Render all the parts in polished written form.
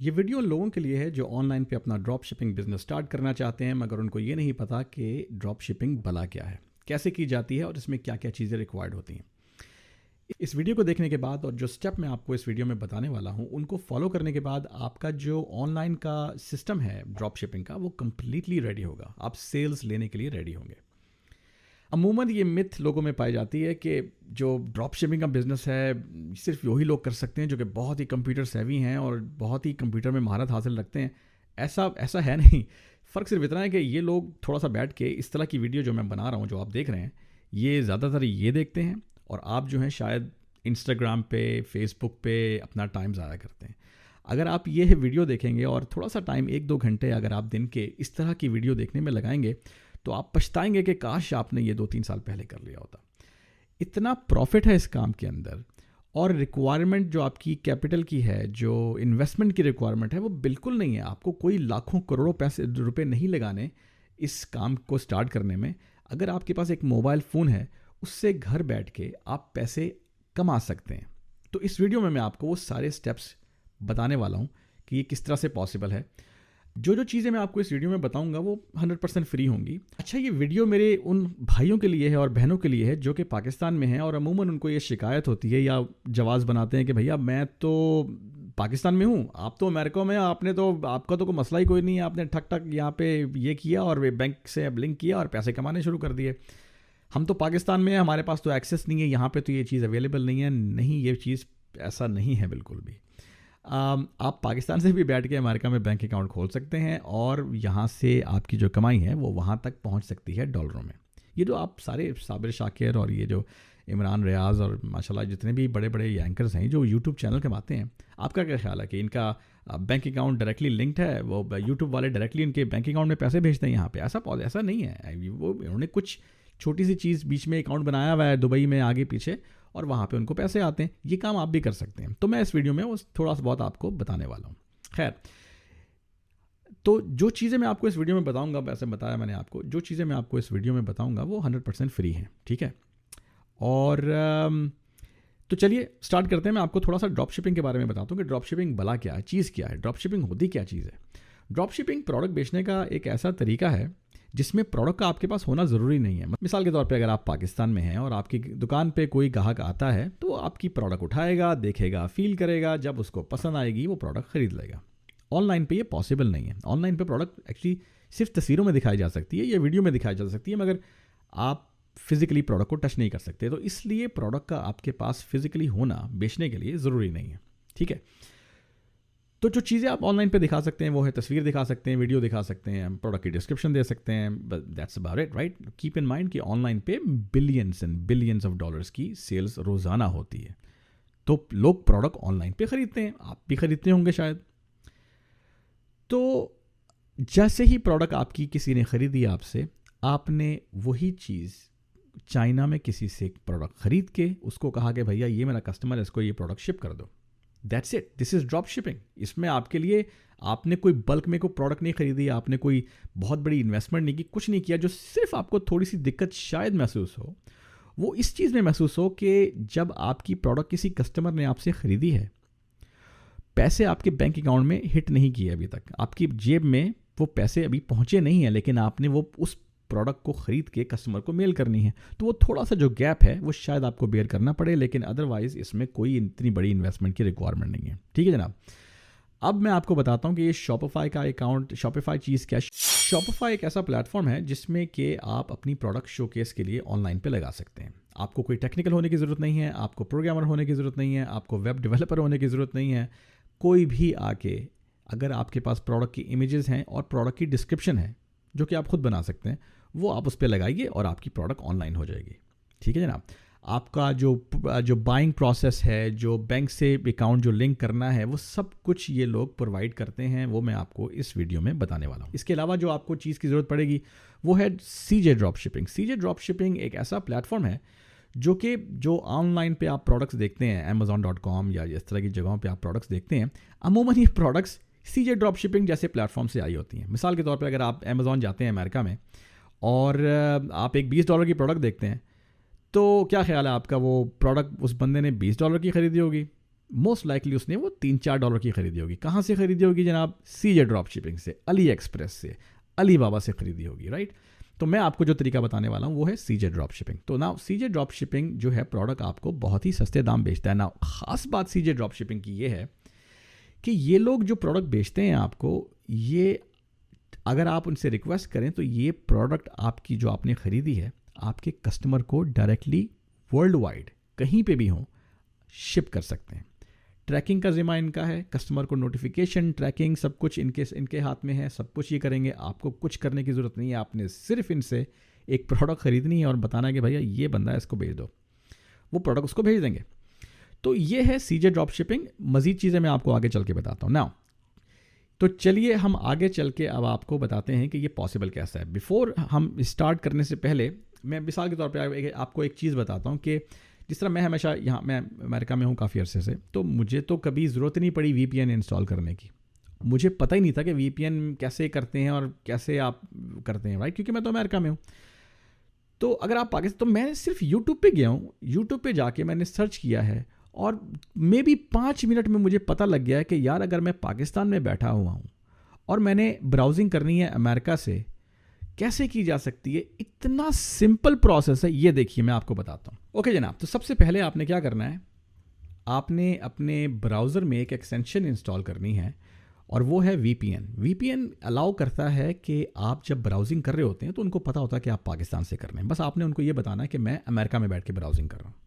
ये वीडियो उन लोगों के लिए है जो ऑनलाइन पे अपना ड्रॉप शिपिंग बिजनेस स्टार्ट करना चाहते हैं, मगर उनको ये नहीं पता कि ड्रॉप शिपिंग भला क्या है, कैसे की जाती है और इसमें क्या क्या चीज़ें रिक्वायर्ड होती हैं। इस वीडियो को देखने के बाद और जो स्टेप मैं आपको इस वीडियो में बताने वाला हूँ उनको फॉलो करने के बाद आपका जो ऑनलाइन का सिस्टम है ड्रॉप शिपिंग का, वो कम्प्लीटली रेडी होगा। आप सेल्स लेने के लिए रेडी होंगे। अमूमन ये मिथ लोगों में पाई जाती है कि जो ड्रॉप शिपिंग का बिज़नेस है सिर्फ वही लोग कर सकते हैं जो कि बहुत ही कंप्यूटर सेवी हैं और बहुत ही कंप्यूटर में महारत हासिल रखते हैं। ऐसा ऐसा है नहीं। फ़र्क सिर्फ इतना है कि ये लोग थोड़ा सा बैठ के इस तरह की वीडियो जो मैं बना रहा हूँ, जो आप देख रहे हैं, ये ज़्यादातर ये देखते हैं और आप जो है शायद इंस्टाग्राम पे, फेसबुक पे अपना टाइम ज़ाया करते हैं। अगर आप ये वीडियो देखेंगे और थोड़ा सा टाइम 1-2 घंटे अगर आप दिन के इस तरह की वीडियो देखने में लगाएंगे तो आप पछताएंगे कि काश आपने ये 2-3 साल पहले कर लिया होता। इतना प्रॉफिट है इस काम के अंदर, और रिक्वायरमेंट जो आपकी कैपिटल की है, जो इन्वेस्टमेंट की रिक्वायरमेंट है, वो बिल्कुल नहीं है। आपको कोई लाखों करोड़ों पैसे रुपए नहीं लगाने इस काम को स्टार्ट करने में। अगर आपके पास एक मोबाइल फ़ोन है, उससे घर बैठ के आप पैसे कमा सकते हैं। तो इस वीडियो में मैं आपको वो सारे स्टेप्स बताने वाला हूँ कि ये किस तरह से पॉसिबल है। जो चीज़ें मैं आपको इस वीडियो में बताऊंगा वो 100% फ्री होंगी। अच्छा, ये वीडियो मेरे उन भाइयों के लिए है और बहनों के लिए है जो कि पाकिस्तान में हैं और अमूमन उनको ये शिकायत होती है या जवाज़ बनाते हैं कि भैया मैं तो पाकिस्तान में हूँ, आप तो अमेरिका में, आपका तो कोई मसला ही कोई नहीं है, आपने ठक ठक यहाँ पे ये किया और बैंक से अब लिंक किया और पैसे कमाने शुरू कर दिए। हम तो पाकिस्तान में हैं, हमारे पास तो एक्सेस नहीं है, यहाँ पे तो ये चीज़ अवेलेबल नहीं है। नहीं, ये चीज़ ऐसा नहीं है बिल्कुल भी। आप पाकिस्तान से भी बैठ के अमेरिका में बैंक अकाउंट खोल सकते हैं और यहाँ से आपकी जो कमाई है वो वहाँ तक पहुँच सकती है डॉलरों में। ये जो आप सारे साबिर शाकिर और ये जो इमरान रियाज और माशाल्लाह जितने भी बड़े बड़े एंकर्स हैं जो यूट्यूब चैनल कमाते हैं, आपका क्या ख्याल है कि इनका बैंक अकाउंट डायरेक्टली लिंक्ड है? वो यूट्यूब वाले डायरेक्टली इनके बैंक अकाउंट में पैसे भेजते हैं यहाँ पे? ऐसा नहीं है। वो उन्होंने कुछ छोटी सी चीज़ बीच में अकाउंट बनाया हुआ है दुबई में आगे पीछे, और वहाँ पे उनको पैसे आते हैं। ये काम आप भी कर सकते हैं। तो मैं इस वीडियो में वो थोड़ा सा बहुत आपको बताने वाला हूँ। खैर, तो जो चीज़ें मैं आपको इस वीडियो में बताऊंगा, वैसे बताया मैंने आपको, जो चीज़ें मैं आपको इस वीडियो में बताऊंगा वो 100% फ्री हैं, ठीक है? और तो चलिए स्टार्ट करते हैं। मैं आपको थोड़ा सा ड्रॉप शिपिंग के बारे में बताता हूँ कि ड्रॉप शिपिंग भला क्या है, चीज़ क्या है, ड्रॉप शिपिंग होती क्या चीज़ है। ड्रॉप शिपिंग प्रोडक्ट बेचने का एक ऐसा तरीका है जिसमें प्रोडक्ट का आपके पास होना ज़रूरी नहीं है। मिसाल के तौर पे अगर आप पाकिस्तान में हैं और आपकी दुकान पे कोई ग्राहक आता है तो आपकी प्रोडक्ट उठाएगा, देखेगा, फील करेगा, जब उसको पसंद आएगी वो प्रोडक्ट ख़रीद लेगा। ऑनलाइन पे ये पॉसिबल नहीं है। ऑनलाइन पे प्रोडक्ट एक्चुअली सिर्फ तस्वीरों में दिखाई जा सकती है या वीडियो में दिखाई जा सकती है, मगर आप फिज़िकली प्रोडक्ट को टच नहीं कर सकते। तो इसलिए प्रोडक्ट का आपके पास फिज़िकली होना बेचने के लिए ज़रूरी नहीं है, ठीक है? तो जो चीज़ें आप ऑनलाइन पे दिखा सकते हैं वो है तस्वीर दिखा सकते हैं, वीडियो दिखा सकते हैं, प्रोडक्ट की डिस्क्रिप्शन दे सकते हैं, but that's about it, right? Keep in mind कि ऑनलाइन पे billions and billions of dollars की सेल्स रोज़ाना होती है। तो लोग प्रोडक्ट ऑनलाइन पे ख़रीदते हैं, आप भी ख़रीदते होंगे शायद। तो जैसे ही प्रोडक्ट आपकी किसी ने ख़रीदी आपसे, आपने वही चीज़ चाइना में किसी से प्रोडक्ट ख़रीद के उसको कहा कि भैया ये मेरा कस्टमर है, इसको ये प्रोडक्ट शिप कर दो। That's it, this is drop shipping. इसमें आपके लिए आपने कोई बल्क में कोई प्रोडक्ट नहीं खरीदी, आपने कोई बहुत बड़ी इन्वेस्टमेंट नहीं की, कुछ नहीं किया। जो सिर्फ आपको थोड़ी सी दिक्कत शायद महसूस हो वो इस चीज़ में महसूस हो कि जब आपकी प्रोडक्ट किसी कस्टमर ने आपसे ख़रीदी है, पैसे आपके बैंक अकाउंट में हिट नहीं किए अभी तक, आपकी जेब में वो पैसे अभी पहुँचे नहीं हैं, लेकिन आपने वो उस प्रोडक्ट को ख़रीद के कस्टमर को मेल करनी है। तो वो थोड़ा सा जो गैप है वो शायद आपको बेयर करना पड़े, लेकिन अदरवाइज़ इसमें कोई इतनी बड़ी इन्वेस्टमेंट की रिक्वायरमेंट नहीं है, ठीक है जनाब? अब मैं आपको बताता हूँ कि ये शॉपिफाई का अकाउंट, शॉपिफाई चीज़ क्या है। शॉपिफाई एक ऐसा प्लेटफॉर्म है जिसमें कि आप अपनी प्रोडक्ट शोकेस के लिए ऑनलाइन पे लगा सकते हैं। आपको कोई टेक्निकल होने की ज़रूरत नहीं है, आपको प्रोग्रामर होने की ज़रूरत नहीं है, आपको वेब डेवलपर होने की ज़रूरत नहीं है। कोई भी आके अगर आपके पास प्रोडक्ट की इमेजेस हैं और प्रोडक्ट की डिस्क्रिप्शन है जो कि आप खुद बना सकते हैं, वो आप उस पर लगाइए और आपकी प्रोडक्ट ऑनलाइन हो जाएगी, ठीक है जनाब? आपका जो बाइंग प्रोसेस है, जो बैंक से अकाउंट जो लिंक करना है, वो सब कुछ ये लोग प्रोवाइड करते हैं। वो मैं आपको इस वीडियो में बताने वाला हूँ। इसके अलावा जो आपको चीज़ की ज़रूरत पड़ेगी वो है सीजे ड्रॉप शिपिंग। सीजे ड्रॉप शिपिंग एक ऐसा प्लेटफॉर्म है जो ऑनलाइन पे आप प्रोडक्ट्स देखते हैं, amazon.com या इस तरह की जगहों पे आप प्रोडक्ट्स देखते हैं, अमूमन ये प्रोडक्ट्स सीजे ड्रॉप शिपिंग जैसे प्लेटफॉर्म से आई होती हैं। मिसाल के तौर पर अगर आप अमेज़ॉन जाते हैं अमेरिका में और आप एक $20 की प्रोडक्ट देखते हैं, तो क्या ख्याल है आपका, वो प्रोडक्ट उस बंदे ने $20 की ख़रीदी होगी? मोस्ट लाइकली उसने वो $3-4 की खरीदी होगी। कहाँ से खरीदी होगी जनाब? सीजे ड्रॉप शिपिंग से, अली एक्सप्रेस से, अली बाबा से खरीदी होगी, राइट। तो मैं आपको जो तरीका बताने वाला हूँ वो है सीजे ड्रॉप शिपिंग। तो ना सीजे ड्रॉप शिपिंग जो है प्रोडक्ट आपको बहुत ही सस्ते दाम बेचता है। ना खास बात सीजे ड्रॉप शिपिंग की ये है कि ये लोग जो प्रोडक्ट बेचते हैं आपको, ये अगर आप उनसे रिक्वेस्ट करें तो ये प्रोडक्ट आपकी जो आपने ख़रीदी है आपके कस्टमर को डायरेक्टली वर्ल्ड वाइड कहीं पे भी हो शिप कर सकते हैं। ट्रैकिंग का ज़िम्मा इनका है, कस्टमर को नोटिफिकेशन, ट्रैकिंग सब कुछ इनके हाथ में है, सब कुछ ये करेंगे। आपको कुछ करने की ज़रूरत नहीं है, आपने सिर्फ इनसे एक प्रोडक्ट ख़रीदनी है और बताना है कि भैया ये बंदा है, इसको भेज दो, वो प्रोडक्ट उसको भेज देंगे। तो ये है सीजे ड्रॉप शिपिंग। मज़ीद चीज़ें मैं आपको आगे चल के बताता हूँ। नाउ तो चलिए हम आगे चल के अब आपको बताते हैं कि ये पॉसिबल कैसा है। बिफोर हम स्टार्ट करने से पहले मैं मिसाल के तौर पे आपको एक चीज़ बताता हूँ कि जिस तरह मैं हमेशा यहाँ, मैं अमेरिका में हूँ काफ़ी अरसे से, तो मुझे तो कभी ज़रूरत नहीं पड़ी VPN इंस्टॉल करने की। मुझे पता ही नहीं था कि VPN कैसे करते हैं और कैसे आप करते हैं, राइट, क्योंकि मैं तो अमेरिका में हूँ। तो अगर आप पाकिस्तान, तो मैं सिर्फ यूट्यूब पे गया हूँ, यूट्यूब पे जाके मैंने सर्च किया है और मे बी 5 मिनट में मुझे पता लग गया है कि यार अगर मैं पाकिस्तान में बैठा हुआ हूँ और मैंने ब्राउजिंग करनी है अमेरिका से, कैसे की जा सकती है। इतना सिंपल प्रोसेस है, ये देखिए मैं आपको बताता हूँ। ओके जनाब, तो सबसे पहले आपने क्या करना है, आपने अपने ब्राउज़र में एक एक्सटेंशन इंस्टॉल करनी है और वो है VPN। VPN अलाउ करता है कि आप जब ब्राउजिंग कर रहे होते हैं तो उनको पता होता है कि आप पाकिस्तान से कर रहे हैं। बस आपने उनको ये बताना है कि मैं अमेरिका में बैठ के ब्राउजिंग कर रहा हूँ।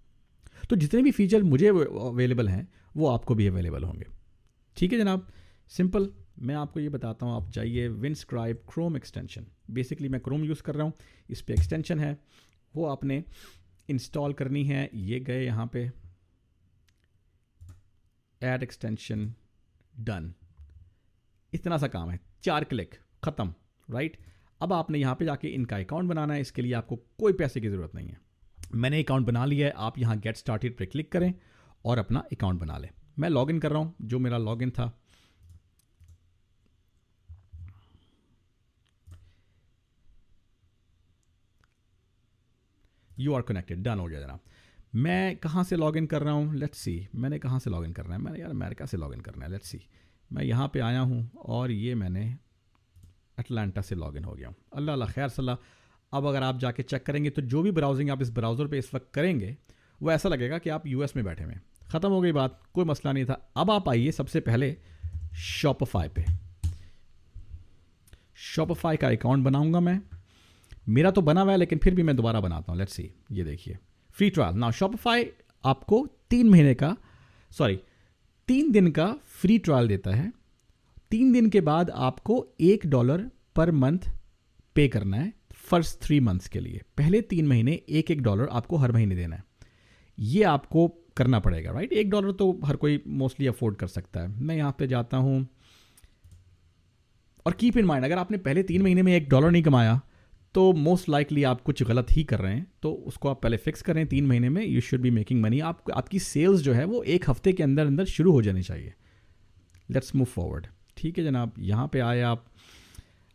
तो जितने भी फीचर मुझे अवेलेबल हैं वो आपको भी अवेलेबल होंगे। ठीक है जनाब, सिंपल। मैं आपको ये बताता हूँ, आप जाइए विंडस्क्राइब क्रोम एक्सटेंशन। बेसिकली मैं क्रोम यूज़ कर रहा हूँ, इस पे एक्सटेंशन है, वो आपने इंस्टॉल करनी है। ये गए यहाँ पे, ऐड एक्सटेंशन, डन। इतना सा काम है, 4 क्लिक, ख़त्म, राइट। अब आपने यहाँ पे जाके इनका अकाउंट बनाना है। इसके लिए आपको कोई पैसे की ज़रूरत नहीं है। मैंने अकाउंट बना लिया है। आप यहाँ गेट स्टार्टेड पे क्लिक करें और अपना अकाउंट बना लें। मैं लॉगिन कर रहा हूँ, जो मेरा लॉगिन था यू आर कनेक्टेड, डन हो गया जनाब। मैं कहाँ से लॉगिन कर रहा हूँ, लेट्स सी। मैंने कहाँ से लॉगिन करना है, मैंने यार अमेरिका से लॉगिन करना है, लेट्स सी। मैं यहाँ पे आया हूँ और ये मैंने अटलांटा से लॉगिन हो गया हूँ। अल्लाह अल्लाह खैर सल्ला। अब अगर आप जाके चेक करेंगे तो जो भी ब्राउजिंग आप इस ब्राउज़र पे इस वक्त करेंगे वो ऐसा लगेगा कि आप US में बैठे हुए। ख़त्म हो गई बात, कोई मसला नहीं था। अब आप आइए सबसे पहले शॉपिफाई पे। शॉपिफाई का अकाउंट बनाऊंगा मैं, मेरा तो बना हुआ है लेकिन फिर भी मैं दोबारा बनाता हूँ। लेट्स सी, ये देखिए फ्री ट्रायल। नाउ शॉपिफाई आपको 3 दिन का फ्री ट्रायल देता है। 3 दिन के बाद आपको $1 पर मंथ पे करना है फर्स्ट 3 मंथ्स के लिए। पहले 3 महीने $1 आपको हर महीने देना है, ये आपको करना पड़ेगा, राइट। $1 तो हर कोई मोस्टली अफोर्ड कर सकता है। मैं यहाँ पे जाता हूँ और कीप इन माइंड, अगर आपने पहले 3 महीने में $1 नहीं कमाया तो मोस्ट लाइकली आप कुछ गलत ही कर रहे हैं। तो उसको आप पहले फिक्स करें। 3 महीने में you should be making money. आपकी सेल्स जो है वो 1 हफ्ते के अंदर अंदर शुरू हो जानी चाहिए। Let's move forward. ठीक है जनाब, यहाँ पे आए आप,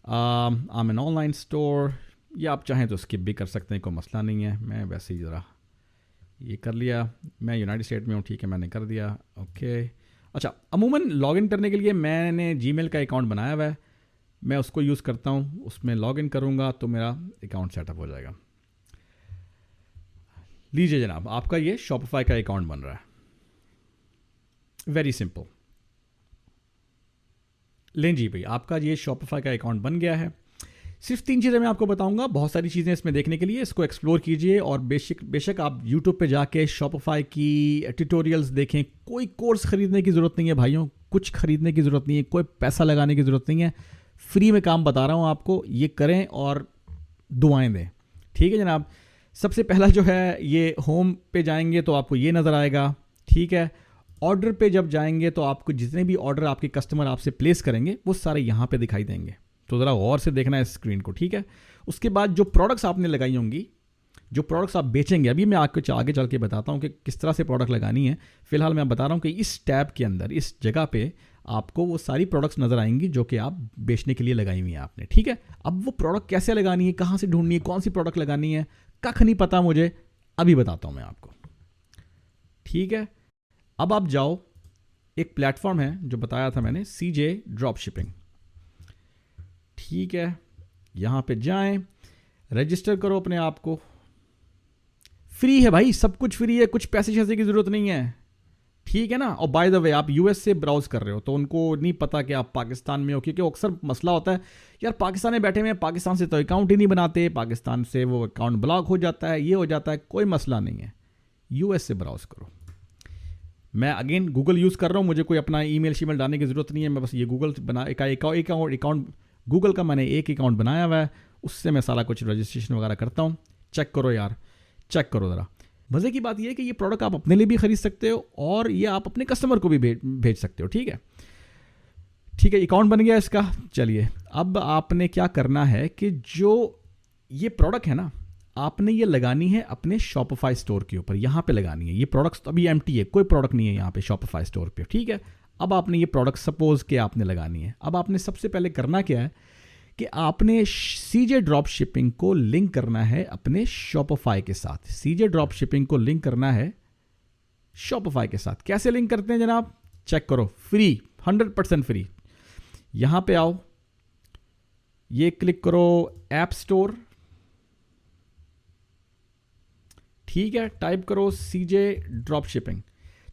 आई एन ऑनलाइन स्टोर, या आप चाहें तो स्किप भी कर सकते हैं, कोई मसला नहीं है। मैं वैसे ही ज़रा ये कर लिया। मैं यूनाइटेड स्टेट में हूँ, ठीक है, मैंने कर दिया, ओके। अच्छा, अमूमन लॉगिन करने के लिए मैंने जीमेल का अकाउंट बनाया हुआ है, मैं उसको यूज़ करता हूँ। उसमें लॉगिन करूँगा तो मेरा अकाउंट सेटअप हो जाएगा। लीजिए जनाब, आपका ये शॉपिफाई का अकाउंट बन रहा है। Very simple. लें जी भाई, आपका ये शॉपिफाई का अकाउंट बन गया है। सिर्फ 3 चीज़ें मैं आपको बताऊंगा, बहुत सारी चीज़ें इसमें देखने के लिए। इसको एक्सप्लोर कीजिए और बेशक आप यूट्यूब पे जाके शॉपिफाई की ट्यूटोरियल्स देखें। कोई कोर्स खरीदने की ज़रूरत नहीं है भाइयों, कुछ खरीदने की ज़रूरत नहीं है, कोई पैसा लगाने की ज़रूरत नहीं है। फ्री में काम बता रहा हूँ आपको, ये करें और दुआएं दें। ठीक है जनाब, सबसे पहला जो है ये होम पे जाएंगे तो आपको ये नज़र आएगा। ठीक है, ऑर्डर पे जब जाएंगे तो आपको जितने भी ऑर्डर आपके कस्टमर आपसे प्लेस करेंगे वो सारे यहाँ पे दिखाई देंगे। तो ज़रा गौर से देखना है इस स्क्रीन को, ठीक है। उसके बाद जो प्रोडक्ट्स आपने लगाई होंगी, जो प्रोडक्ट्स आप बेचेंगे, अभी मैं आपको आगे चल के बताता हूँ कि किस तरह से प्रोडक्ट लगानी है। फिलहाल मैं बता रहा हूँ कि इस टैब के अंदर, इस जगह पे आपको वो सारी प्रोडक्ट्स नज़र आएंगी जो कि आप बेचने के लिए लगाई हुई हैं आपने। ठीक है, अब वो प्रोडक्ट कैसे लगानी है, कहाँ से ढूंढनी है, कौन सी प्रोडक्ट लगानी है, कख नहीं पता मुझे, अभी बताता हूँ मैं आपको। ठीक है, अब आप जाओ एक प्लेटफॉर्म है जो बताया था मैंने, CJ ड्रॉप शिपिंग। ठीक है, यहाँ पे जाएं, रजिस्टर करो अपने आप को। फ्री है भाई, सब कुछ फ्री है, कुछ पैसे शैसे की ज़रूरत नहीं है। ठीक है ना। और बाय द वे आप यूएस से ब्राउज कर रहे हो तो उनको नहीं पता कि आप पाकिस्तान में हो, क्योंकि अक्सर मसला होता है यार पाकिस्तान में बैठे हुए हैं, पाकिस्तान से तो अकाउंट ही नहीं बनाते, पाकिस्तान से वो अकाउंट ब्लॉक हो जाता है, ये हो जाता है। कोई मसला नहीं है, यूएस से ब्राउज करो। मैं अगेन गूगल यूज़ कर रहा हूँ, मुझे कोई अपना ईमेल शीमेल डालने की ज़रूरत नहीं है। मैं बस ये गूगल बना एक अकाउंट गूगल का मैंने एक अकाउंट बनाया हुआ है, उससे मैं सारा कुछ रजिस्ट्रेशन वगैरह करता हूँ। चेक करो यार, चेक करो ज़रा। मज़े की बात यह है कि ये प्रोडक्ट आप अपने लिए भी खरीद सकते हो और ये आप अपने कस्टमर को भी भेज सकते हो। ठीक है, ठीक है, अकाउंट बन गया इसका। चलिए, अब आपने क्या करना है कि जो ये प्रोडक्ट है ना, आपने ये लगानी है अपने शॉपिफाई स्टोर के ऊपर, यहाँ पे लगानी है। ये प्रोडक्ट्स तो अभी एम्प्टी है, कोई प्रोडक्ट नहीं है यहाँ पे शॉपिफाई स्टोर पे। ठीक है, अब आपने ये प्रोडक्ट सपोज के आपने लगानी है। अब आपने सबसे पहले करना क्या है कि आपने CJ ड्रॉप शिपिंग को लिंक करना है अपने शॉपिफाई के साथ। CJ ड्रॉप शिपिंग को लिंक करना है शॉपिफाई के साथ। कैसे लिंक करते हैं जनाब? चेक करो, फ्री, 100% फ्री। यहां पे आओ, ये क्लिक करो ऐप स्टोर। ठीक है, टाइप करो CJ ड्रॉप शिपिंग।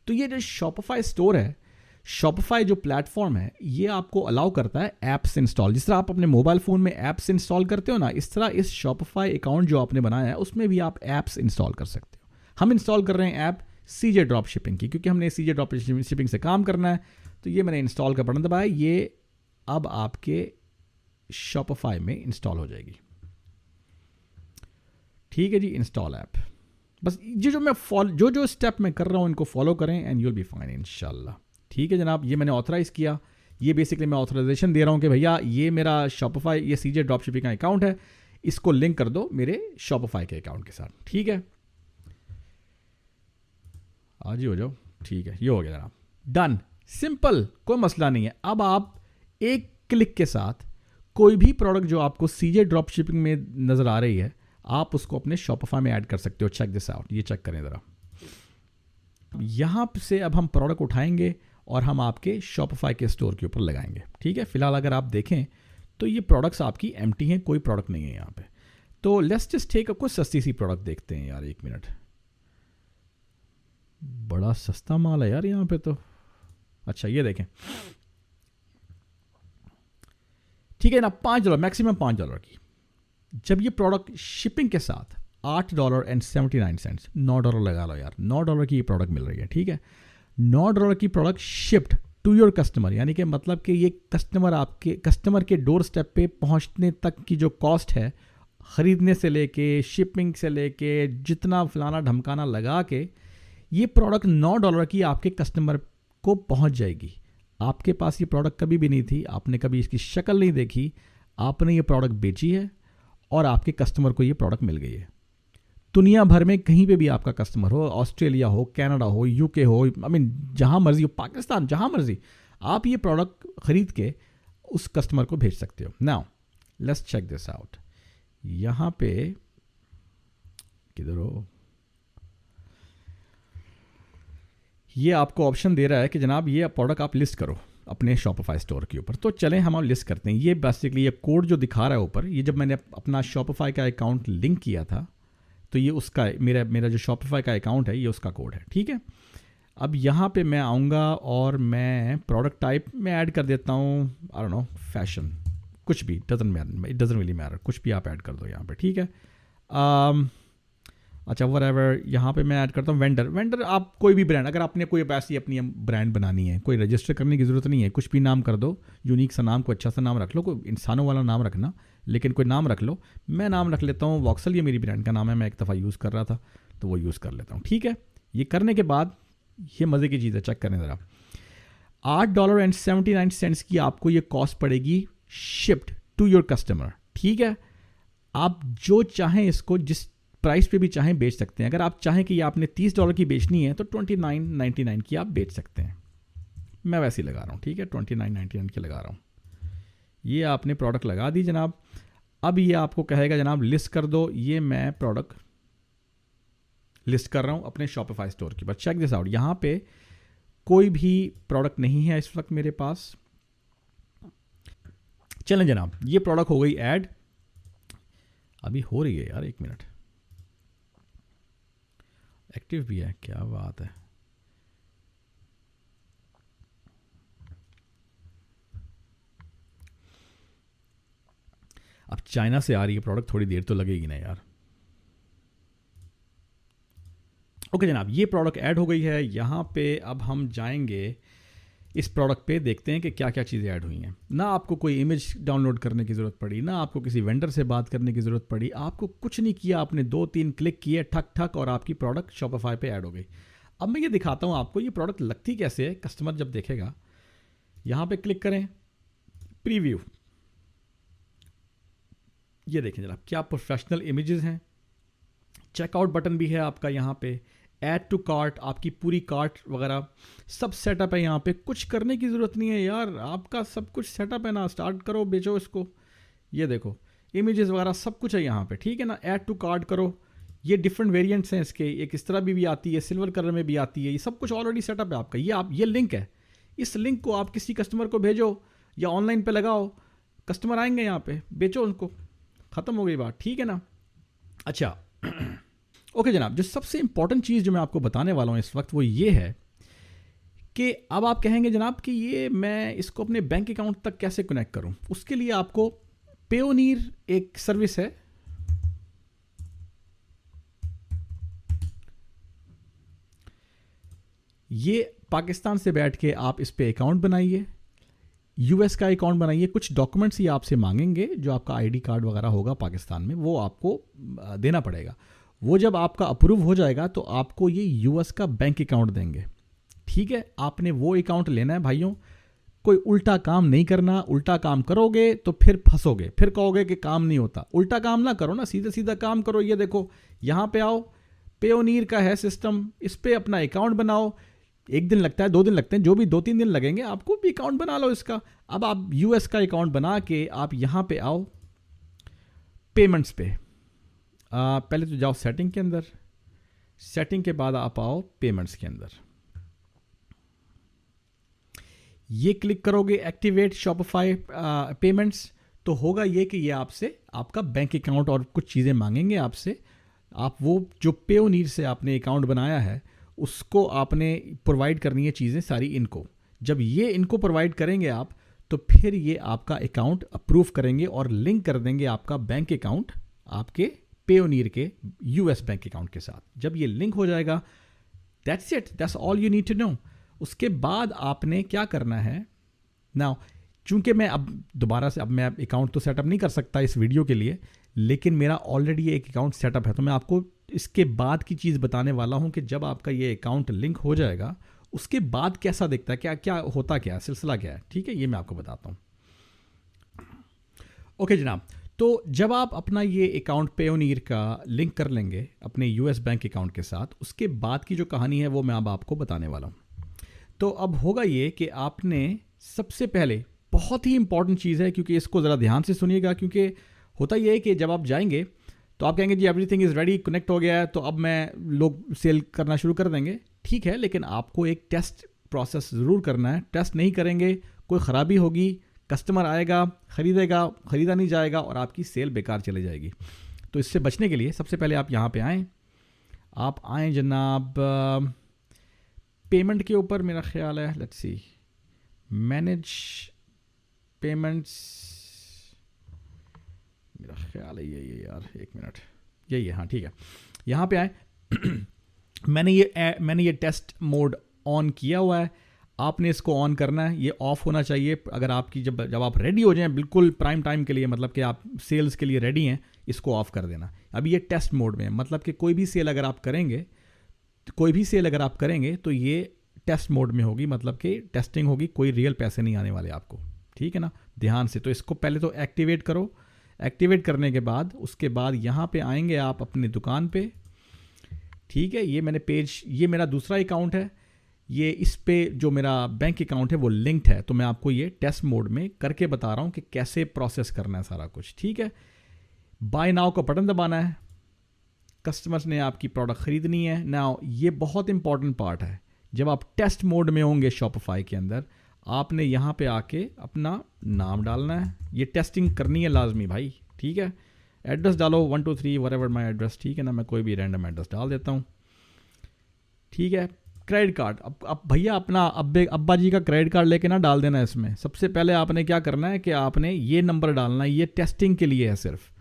तो ये जो शॉपिफाई स्टोर है, शॉपिफाई जो प्लेटफॉर्म है, ये आपको अलाउ करता है ऐप्स इंस्टॉल। जिस तरह आप अपने मोबाइल फ़ोन में ऐप्स इंस्टॉल करते हो ना, इस तरह इस शॉपिफाई अकाउंट जो आपने बनाया है उसमें भी आप ऐप्स इंस्टॉल कर सकते हो। हम इंस्टॉल कर रहे हैं ऐप CJ ड्रॉप शिपिंग की, क्योंकि हमने CJ ड्रॉप शिपिंग से काम करना है। तो ये मैंने इंस्टॉल का बटन दबाया, ये अब आपके शॉपिफाई में इंस्टॉल हो जाएगी। ठीक है जी, इंस्टॉल ऐप। बस जो मैं जो स्टेप मैं कर रहा हूँ इनको फॉलो करें and you will be fine इंशाल्लाह। ठीक है जनाब, ये मैंने ऑथराइज़ किया। ये बेसिकली मैं ऑथराइजेशन दे रहा हूँ कि भैया ये मेरा शॉपिफाई, ये CJ ड्रॉप शिपिंग का अकाउंट है, इसको लिंक कर दो मेरे शॉपिफाई के अकाउंट के साथ। ठीक है, आज ही हो जाओ। ठीक है, ये हो गया जनाब, डन, सिंपल, कोई मसला नहीं है। अब आप एक क्लिक के साथ कोई भी प्रोडक्ट जो आपको CJ ड्रॉप शिपिंग में नज़र आ रही है, आप उसको अपने शॉपिफाई में ऐड कर सकते हो। चेक दिस आउट, ये चेक करें ज़रा। यहाँ से अब हम प्रोडक्ट उठाएंगे और हम आपके शॉपिफाई के स्टोर के ऊपर लगाएंगे। ठीक है, फिलहाल अगर आप देखें तो ये प्रोडक्ट्स आपकी एम्प्टी हैं, कोई प्रोडक्ट नहीं है यहाँ पे। तो लेट्स जस्ट टेक कुछ सस्ती सी प्रोडक्ट देखते हैं यार, एक मिनट। बड़ा सस्ता माल है यार यहाँ पे तो। अच्छा, ये देखें, ठीक है ना, $5, मैक्सिमम $5 की। जब ये प्रोडक्ट शिपिंग के साथ $8.79, $9 लगा लो यार, $9 की ये प्रोडक्ट मिल रही है। ठीक है, $9 की product shipped to your customer, यानी कि मतलब कि ये कस्टमर के डोर स्टेप पे पहुंचने तक की जो कॉस्ट है, ख़रीदने से लेके शिपिंग से लेके जितना फलाना ढमकाना लगा के ये प्रोडक्ट $9 की आपके कस्टमर को पहुंच जाएगी। आपके पास ये प्रोडक्ट कभी भी नहीं थी, आपने कभी इसकी शक्ल नहीं देखी, आपने ये प्रोडक्ट बेची है और आपके कस्टमर को ये प्रोडक्ट मिल गई है। दुनिया भर में कहीं पे भी आपका कस्टमर हो, ऑस्ट्रेलिया हो, कनाडा हो, यूके हो, आई मीन जहाँ मर्जी हो, पाकिस्तान, जहाँ मर्जी, आप ये प्रोडक्ट खरीद के उस कस्टमर को भेज सकते हो। Now let's check this out. यहाँ पे किधर हो, ये आपको ऑप्शन दे रहा है कि जनाब ये प्रोडक्ट आप लिस्ट करो अपने शॉपिफाई स्टोर के ऊपर। तो चलें हम लिस्ट करते हैं। ये बेसिकली ये कोड जो दिखा रहा है ऊपर, ये जब मैंने अपना शॉपिफाई का अकाउंट लिंक किया था तो ये उसका मेरा जो शॉपिफाई का अकाउंट है ये उसका कोड है। ठीक है, अब यहाँ पे मैं आऊँगा और मैं प्रोडक्ट टाइप में ऐड कर देता हूँ, आई डोंट नो, फैशन, कुछ भी, इट डजंट रियली मैटर, कुछ भी आप ऐड कर दो यहाँ पे। ठीक है, अच्छा व्हाटएवर, यहाँ पे मैं ऐड करता हूँ वेंडर। आप कोई भी ब्रांड, अगर आपने कोई ऐसी अपनी ब्रांड बनानी है, कोई रजिस्टर करने की ज़रूरत नहीं है, कुछ भी नाम कर दो, यूनिक सा नाम, कोई अच्छा सा नाम रख लो, कोई इंसानों वाला नाम रखना, लेकिन कोई नाम रख लो। मैं नाम रख लेता हूँ वॉक्सल, ये मेरी ब्रांड का नाम है, मैं एक दफ़ा यूज़ कर रहा था तो वो यूज़ कर लेता हूँ। ठीक है, ये करने के बाद ये मज़े की चीज़ है, चेक करें ज़रा। $8.79 की आपको ये कॉस्ट पड़ेगी शिप्ड टू योर कस्टमर। ठीक है, आप जो चाहें इसको जिस प्राइस पे भी चाहें बेच सकते हैं। अगर आप चाहें कि ये आपने $30 की बेचनी है तो $29.99 की आप बेच सकते हैं। मैं वैसे ही लगा रहा हूँ। ठीक है, $29.99 की लगा रहा हूँ। ये आपने प्रोडक्ट लगा दी जनाब। अब ये आपको कहेगा जनाब लिस्ट कर दो। ये मैं प्रोडक्ट लिस्ट कर रहा हूँ अपने शॉपिफाई स्टोर के ऊपर। चेक दिस आउट, यहाँ पे कोई भी प्रोडक्ट नहीं है इस वक्त मेरे पास। चलें जनाब, ये प्रोडक्ट हो गई ऐड, अभी हो रही है यार, 1 मिनट, एक्टिव भी है, क्या बात है। अब चाइना से आ रही है प्रोडक्ट, थोड़ी देर तो लगेगी ना यार। ओके जनाब, ये प्रोडक्ट ऐड हो गई है यहाँ पे। अब हम जाएंगे इस प्रोडक्ट पे, देखते हैं कि क्या क्या चीज़ें ऐड हुई हैं। ना आपको कोई इमेज डाउनलोड करने की ज़रूरत पड़ी, ना आपको किसी वेंडर से बात करने की ज़रूरत पड़ी, आपको कुछ नहीं किया, आपने 2-3 क्लिक किए, ठक ठक, और आपकी प्रोडक्ट शॉपिफाई पे ऐड हो गई। अब मैं ये दिखाता हूँ आपको ये प्रोडक्ट लगती कैसे है, कस्टमर जब देखेगा। यहाँ पे क्लिक करें, प्रीव्यू, ये देखें जनाब क्या प्रोफेशनल इमेजेस हैं। चेकआउट बटन भी है आपका यहाँ पे, ऐड टू कार्ट, आपकी पूरी कार्ट वगैरह सब सेटअप है यहाँ पे। कुछ करने की ज़रूरत नहीं है यार, आपका सब कुछ सेटअप है ना, स्टार्ट करो, बेचो इसको। ये देखो इमेजेस वगैरह सब कुछ है यहाँ पे, ठीक है ना। ऐड टू कार्ट करो, ये डिफरेंट वेरिएंट्स हैं इसके, एक इस तरह भी आती है, सिल्वर कलर में भी आती है, ये सब कुछ ऑलरेडी सेटअप है आपका। ये लिंक है, इस लिंक को आप किसी कस्टमर को भेजो या ऑनलाइन पे लगाओ, कस्टमर आएंगे यहाँ पे, बेचो उनको, ख़त्म हो गई बात, ठीक है ना। अच्छा ओके जनाब, जो सबसे इंपॉर्टेंट चीज़ जो मैं आपको बताने वाला हूँ इस वक्त वो ये है कि अब आप कहेंगे जनाब कि ये मैं इसको अपने बैंक अकाउंट तक कैसे कनेक्ट करूँ। उसके लिए आपको पेयोनीर एक सर्विस है, ये पाकिस्तान से बैठ के आप इस पे अकाउंट बनाइए, यूएस का अकाउंट बनाइए। कुछ डॉक्यूमेंट्स ही आपसे मांगेंगे, जो आपका आईडी कार्ड वगैरह होगा पाकिस्तान में, वो आपको देना पड़ेगा। वो जब आपका अप्रूव हो जाएगा तो आपको ये यूएस का बैंक अकाउंट देंगे, ठीक है। आपने वो अकाउंट लेना है भाइयों, कोई उल्टा काम नहीं करना। उल्टा काम करोगे तो फिर फंसोगे, फिर कहोगे कि काम नहीं होता। उल्टा काम ना करो ना, सीधा सीधा काम करो। ये देखो यहाँ पे आओ, पेयोनीर का है सिस्टम, इस पे अपना अकाउंट बनाओ। 1 दिन लगता है, 2 दिन लगते हैं, जो भी 2-3 दिन लगेंगे, आपको भी अकाउंट बना लो इसका। अब आप यूएस का अकाउंट बना के आप यहाँ पे आओ, पेमेंट्स पे। पहले तो जाओ सेटिंग के अंदर, सेटिंग के बाद आप आओ पेमेंट्स के अंदर, ये क्लिक करोगे एक्टिवेट शॉपिफाई पेमेंट्स, तो होगा ये कि ये आपसे आपका बैंक अकाउंट और कुछ चीज़ें मांगेंगे आपसे। आप वो जो पेयोनीर से आपने अकाउंट बनाया है उसको आपने प्रोवाइड करनी है चीज़ें सारी इनको। जब ये इनको प्रोवाइड करेंगे आप, तो फिर ये आपका अकाउंट अप्रूव करेंगे और लिंक कर देंगे आपका बैंक अकाउंट आपके पेयोनीर के यूएस बैंक अकाउंट के साथ। जब ये लिंक हो जाएगा, that's it, that's all you need to know. उसके बाद आपने क्या करना है नाउ, चूंकि मैं अब दोबारा से, अब मैं अकाउंट तो सेटअप नहीं कर सकता इस वीडियो के लिए, लेकिन मेरा ऑलरेडी एक अकाउंट सेटअप है, तो मैं आपको इसके बाद की चीज़ बताने वाला हूं कि जब आपका ये अकाउंट लिंक हो जाएगा उसके बाद कैसा दिखता है, क्या क्या होता, क्या सिलसिला क्या है, ठीक है, ये मैं आपको बताता हूं। ओके जनाब, तो जब आप अपना ये अकाउंट पेयोनीर का लिंक कर लेंगे अपने यूएस बैंक अकाउंट के साथ, उसके बाद की जो कहानी है वो मैं अब आपको बताने वाला हूँ। तो अब होगा ये कि आपने सबसे पहले, बहुत ही इंपॉर्टेंट चीज़ है, क्योंकि इसको ज़रा ध्यान से सुनिएगा, क्योंकि होता ये है कि जब आप जाएंगे तो आप कहेंगे जी एवरीथिंग इज़ रेडी, कनेक्ट हो गया है, तो अब मैं लोग सेल करना शुरू कर देंगे। ठीक है, लेकिन आपको एक टेस्ट प्रोसेस ज़रूर करना है। टेस्ट नहीं करेंगे, कोई ख़राबी होगी, कस्टमर आएगा, ख़रीदेगा, ख़रीदा नहीं जाएगा और आपकी सेल बेकार चली जाएगी। तो इससे बचने के लिए सबसे पहले आप यहाँ पे आएँ, आप आएँ जनाब पेमेंट के ऊपर, मेरा ख्याल है, लेट्स सी, मैनेज पेमेंट्स, मेरा ख्याल है ये यार, 1 मिनट, यही है, हाँ ठीक है, यहाँ पे आए। मैंने ये टेस्ट मोड ऑन किया हुआ है, आपने इसको ऑन करना है, ये ऑफ होना चाहिए। अगर आपकी जब आप रेडी हो जाएं बिल्कुल प्राइम टाइम के लिए, मतलब कि आप सेल्स के लिए रेडी हैं, इसको ऑफ कर देना। अभी ये टेस्ट मोड में है, मतलब कि कोई भी सेल अगर आप करेंगे तो ये टेस्ट मोड में होगी, मतलब कि टेस्टिंग होगी, कोई रियल पैसे नहीं आने वाले आपको, ठीक है ना, ध्यान से। तो इसको पहले तो एक्टिवेट करो। एक्टिवेट करने के बाद उसके बाद यहाँ पे आएंगे आप अपनी दुकान पे, ठीक है। ये मेरा दूसरा अकाउंट है, ये इस पे जो मेरा बैंक अकाउंट है वो लिंक्ड है, तो मैं आपको ये टेस्ट मोड में करके बता रहा हूँ कि कैसे प्रोसेस करना है सारा कुछ, ठीक है। बाय नाउ का बटन दबाना है, कस्टमर्स ने आपकी प्रोडक्ट ख़रीदनी है। नाउ ये बहुत इंपॉर्टेंट पार्ट है जब आप टेस्ट मोड में होंगे शॉपिफाई के अंदर, आपने यहाँ पे आके अपना नाम डालना है, ये टेस्टिंग करनी है लाजमी भाई, ठीक है। एड्रेस डालो 1 2 3 व्हाटएवर माय एड्रेस, ठीक है ना, मैं कोई भी रैंडम एड्रेस डाल देता हूँ, ठीक है। क्रेडिट कार्ड, अब भैया अपना अब्बा जी का क्रेडिट कार्ड लेके ना डाल देना इसमें। सबसे पहले आपने क्या करना है कि आपने ये नंबर डालना है, ये टेस्टिंग के लिए है सिर्फ,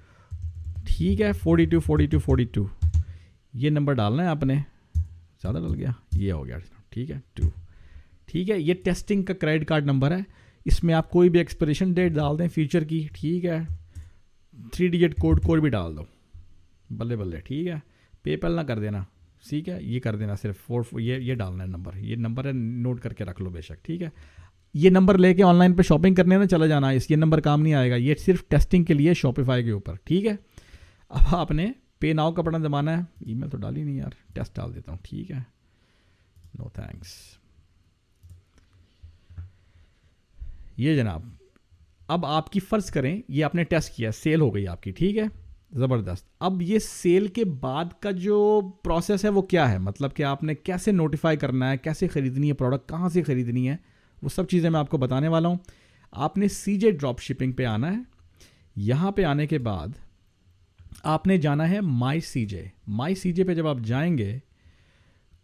ठीक है। 42 42 42 ये नंबर डालना है आपने, ज़्यादा डल गया, ये हो गया, ठीक है 2, ठीक है। ये टेस्टिंग का क्रेडिट कार्ड नंबर है, इसमें आप कोई भी एक्सपायरेशन डेट डाल दें फ्यूचर की, ठीक है। 3 डिजिट कोड भी डाल दो, बल्ले बल्ले, ठीक है। पेपल ना कर देना, ठीक है, ये कर देना सिर्फ 4, ये डालना है नंबर, ये नंबर है, नोट करके रख लो बेशक, ठीक है। ये नंबर लेके ऑनलाइन पे शॉपिंग करने ना चला जाना, ये नंबर काम नहीं आएगा, ये सिर्फ टेस्टिंग के लिए शॉपिफाई के ऊपर, ठीक है। अब आपने पे नाउ का बटन दबाना है, ईमेल तो डाली नहीं यार, टेस्ट डाल देता हूँ, ठीक है, नो थैंक्स। ये जनाब, अब आपकी फ़र्ज़ करें ये आपने टेस्ट किया, सेल हो गई आपकी, ठीक है, ज़बरदस्त। अब ये सेल के बाद का जो प्रोसेस है वो क्या है, मतलब कि आपने कैसे नोटिफाई करना है, कैसे ख़रीदनी है प्रोडक्ट, कहाँ से ख़रीदनी है, वो सब चीज़ें मैं आपको बताने वाला हूँ। आपने सीजे ड्रॉप शिपिंग पे आना है, यहाँ पे आने के बाद आपने जाना है माई सीजे पे जब आप जाएंगे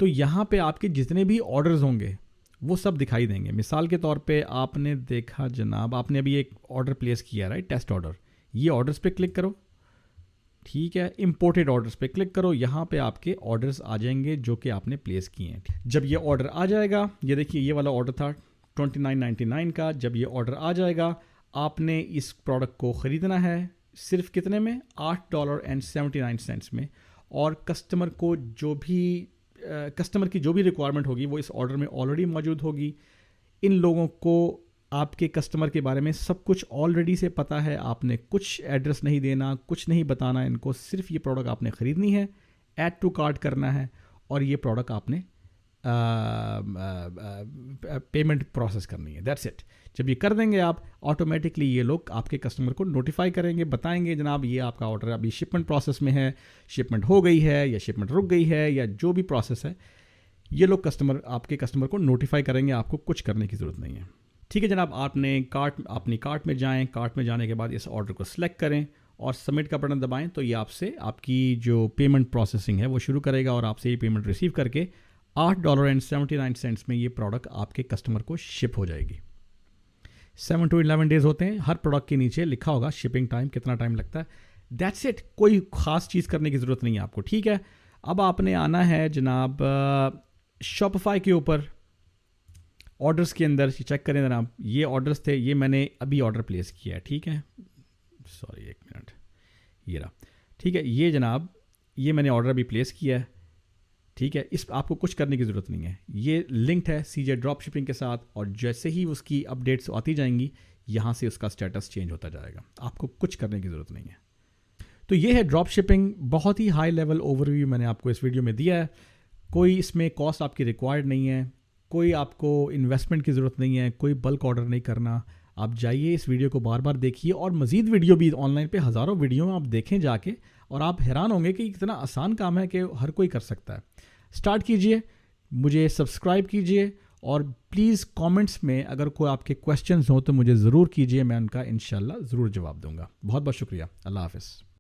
तो यहाँ पे आपके जितने भी ऑर्डर्स होंगे वो सब दिखाई देंगे। मिसाल के तौर पे आपने देखा जनाब, आपने अभी एक ऑर्डर प्लेस किया, राइट, टेस्ट ऑर्डर, ये ऑर्डर्स पे क्लिक करो, ठीक है। इंपोर्टेड ऑर्डर्स पे क्लिक करो, यहाँ पे आपके ऑर्डर्स आ जाएंगे जो कि आपने प्लेस किए हैं। जब ये ऑर्डर आ जाएगा, ये देखिए ये वाला ऑर्डर था 29.99 का, जब ये ऑर्डर आ जाएगा आपने इस प्रोडक्ट को ख़रीदना है सिर्फ कितने में, $8.79 में, और कस्टमर की जो भी रिक्वायरमेंट होगी वो इस ऑर्डर में ऑलरेडी मौजूद होगी। इन लोगों को आपके कस्टमर के बारे में सब कुछ ऑलरेडी से पता है, आपने कुछ एड्रेस नहीं देना, कुछ नहीं बताना इनको, सिर्फ ये प्रोडक्ट आपने ख़रीदनी है, ऐड टू कार्ट करना है और ये प्रोडक्ट आपने पेमेंट प्रोसेस करनी है, दैट्स इट। जब ये कर देंगे आप, ऑटोमेटिकली ये लोग आपके कस्टमर को नोटिफाई करेंगे, बताएंगे जनाब ये आपका ऑर्डर अभी शिपमेंट प्रोसेस में है, शिपमेंट हो गई है या शिपमेंट रुक गई है, या जो भी प्रोसेस है ये लोग आपके कस्टमर को नोटिफाई करेंगे, आपको कुछ करने की ज़रूरत नहीं है, ठीक है जनाब। आपने अपनी कार्ट में जाएँ, कार्ट में जाने के बाद इस ऑर्डर को सिलेक्ट करें और सबमिट का बटन दबाएं, तो ये आपसे आपकी जो पेमेंट प्रोसेसिंग है वो शुरू करेगा और आपसे ये पेमेंट रिसीव करके $8.79 में ये प्रोडक्ट आपके कस्टमर को शिप हो जाएगी। 7 to 11 डेज़ होते हैं, हर प्रोडक्ट के नीचे लिखा होगा शिपिंग टाइम, कितना टाइम लगता है, दैट्स इट। कोई ख़ास चीज़ करने की ज़रूरत नहीं है आपको, ठीक है। अब आपने आना है जनाब शॉपिफाई के ऊपर, ऑर्डर्स के अंदर चेक करें जनाब, ये ऑर्डर्स थे, ये मैंने अभी ऑर्डर प्लेस किया है, ठीक है, सॉरी एक मिनट, ये रहा, ठीक है। ये जनाब ये मैंने ऑर्डर अभी प्लेस किया है, ठीक है। इस आपको कुछ करने की ज़रूरत नहीं है, ये लिंक्ड है सीजे ड्रॉप शिपिंग के साथ, और जैसे ही उसकी अपडेट्स आती जाएंगी यहाँ से उसका स्टेटस चेंज होता जाएगा, आपको कुछ करने की ज़रूरत नहीं है। तो ये है ड्रॉप शिपिंग, बहुत ही हाई लेवल ओवरव्यू मैंने आपको इस वीडियो में दिया है। कोई इसमें कॉस्ट आपकी रिक्वायर्ड नहीं है, कोई आपको इन्वेस्टमेंट की ज़रूरत नहीं है, कोई बल्क ऑर्डर नहीं करना। आप जाइए इस वीडियो को बार बार देखिए, और मज़ीद वीडियो भी ऑनलाइन पे हज़ारों वीडियो आप देखें जाके, और आप हैरान होंगे कि कितना आसान काम है कि हर कोई कर सकता है। स्टार्ट कीजिए, मुझे सब्सक्राइब कीजिए, और प्लीज़ कमेंट्स में अगर कोई आपके क्वेश्चंस हो तो मुझे ज़रूर कीजिए, मैं उनका इंशाल्लाह ज़रूर जवाब दूंगा। बहुत बहुत शुक्रिया, अल्लाह हाफ़िज़।